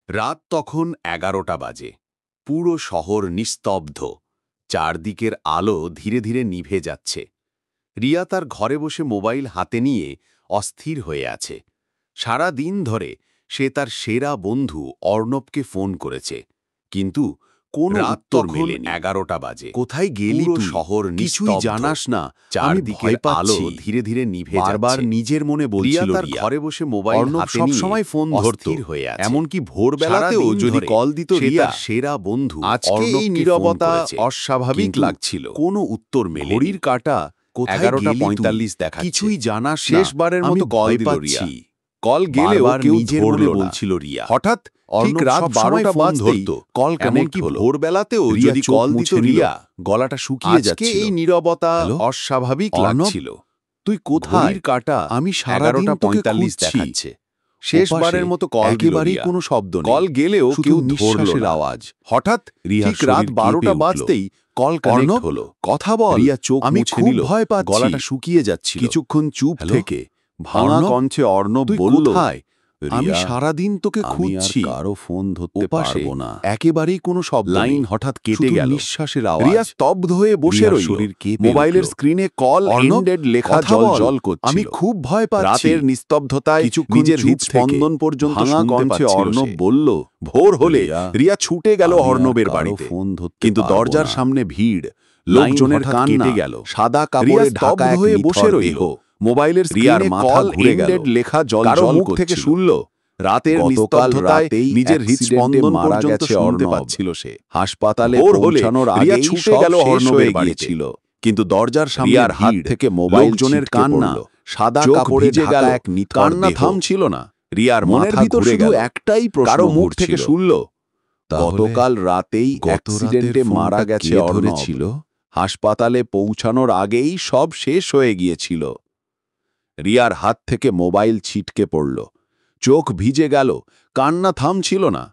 রাত তখন ১১টা বাজে। পুরো শহর নিস্তব্ধ, চারদিকের আলো ধীরে ধীরে নিভে যাচ্ছে। রিয়া তার ঘরে বসে মোবাইল হাতে নিয়ে অস্থির হয়ে আছে। সারা দিন ধরে সে তার সেরা বন্ধু অর্ণবকে ফোন করেছে, কিন্তু কোনো উত্তর মেলেনি। ১১টা বাজে। কোথায় গেলি তুই? শহর কিছুই জানাস না। চারদিকের আলো ধীরে ধীরে নিভে যাচ্ছে। বারবার নিজের মনে বলছিল তার ঘরে বসে মোবাইল হাতে নিয়ে সবসময় ফোন ধরতো, এমনকি ভোরবেলাতেও যদি কল দিত রিয়া সেরা বন্ধু। আজকে এই নীরবতা অস্বাভাবিক লাগছিল। কোনো উত্তর মেলেনি। ঘড়ির কাঁটা 11:45 দেখাচ্ছে। কিছুই জানাস না। শেষবারের মতো কল দিল রিয়া। কল গেলেও কেউ ধরল বলছিল রিয়া। হঠাৎ ঠিক রাত 12টা বাজতেই কল কানেক্ট হলো। ভোরবেলাতেও যদি কল দিত রিয়া, গলাটা শুকিয়ে যাচ্ছিল। এই নীরবতা অস্বাভাবিক লাগছিল। তুই কোথায়? কাটা আমি 11:45 দেখাচ্ছে। শেষবারের মতো কল একেবারেই কোনো শব্দ নেই। কল গেলেও কেউ ধরল না। আওয়াজ। হঠাৎ ঠিক রাত 12টা বাজতেই কল কানেক্ট হলো। কথা বল। রিয়া চোখ মুছে নিল। ভয় পাচ্ছি। গলাটা শুকিয়ে যাচ্ছিল। কিছুক্ষণ চুপ থেকে ভাঙা কণ্ঠে অর্ণব বলল, আমি সারাদিন তোকে খুঁজছি, কারো ফোন ধরতে পারবো না। একেবারেই কোনো শব্দ লাইন হঠাৎ কেটে গেল। নিঃশ্বাসের আওয়াজ। রিয়া স্তব্ধ হয়ে বসে রইল। মোবাইলের স্ক্রিনে কল এন্ডেড লেখা জল করছিল। আমি খুব ভয় পাচ্ছি। রাতের নিস্তব্ধতায় নিজের হৃদস্পন্দন পর্যন্ত ভাঙা কণ্ঠে অর্ণব বলল। ভোর হলে রিয়া ছুটে গেল অর্ণবের বাড়িতে, কিন্তু দরজার সামনে ভিড়, লোকজনের কান্না গেল। সাদা কাপড়ে ঢাকা হয়ে বসে রইল। মোবাইলের স্ক্রিনে কল এন্ডেড লেখা জল থেকে শুনল। রাতের নিস্তব্ধতায় নিজের হৃদস্পন্দন মারা গেছে শুনতে পাচ্ছিল সে। হাসপাতালে পৌঁছানোর আগে ছুটে গেল অর্ণবের বাড়িতে, কিন্তু দরজার সামনে হাত থেকে মোবাইল জনের কান্না, সাদা কাপড়ে ঢাকা এক কান্না থামছিল না। রিয়ার মনের ভিতর শুধু একটাই প্রশ্ন, কারো মুখ থেকে শুনল, গতকাল রাতেই অ্যাক্সিডেন্টে মারা গেছে অর্ণব। হাসপাতালে পৌঁছানোর আগেই সব শেষ হয়ে গিয়েছিল। রিয়ার হাত থেকে মোবাইল ছিটকে পড়ল, চোখ ভিজে গেল, কান্না থামছিল না।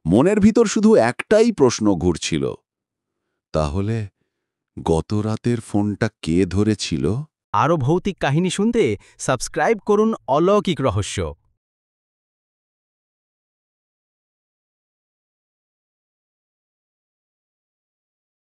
মনের ভিতর শুধু একটাই প্রশ্ন ঘুরছিল, তাহলে গত রাতের ফোনটা কে ধরেছিল? আরও ভৌতিক কাহিনী শুনতে সাবস্ক্রাইব করুন অলৌকিক রহস্য।